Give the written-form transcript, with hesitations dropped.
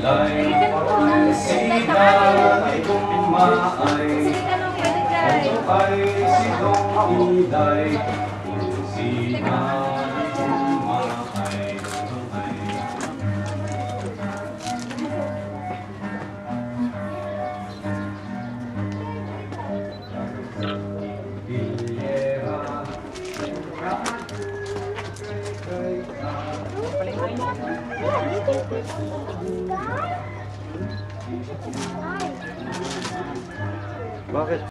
Iday, sina ay kumaay. Ito ay si Dong Iday. Sina ay kumaay. Bakit?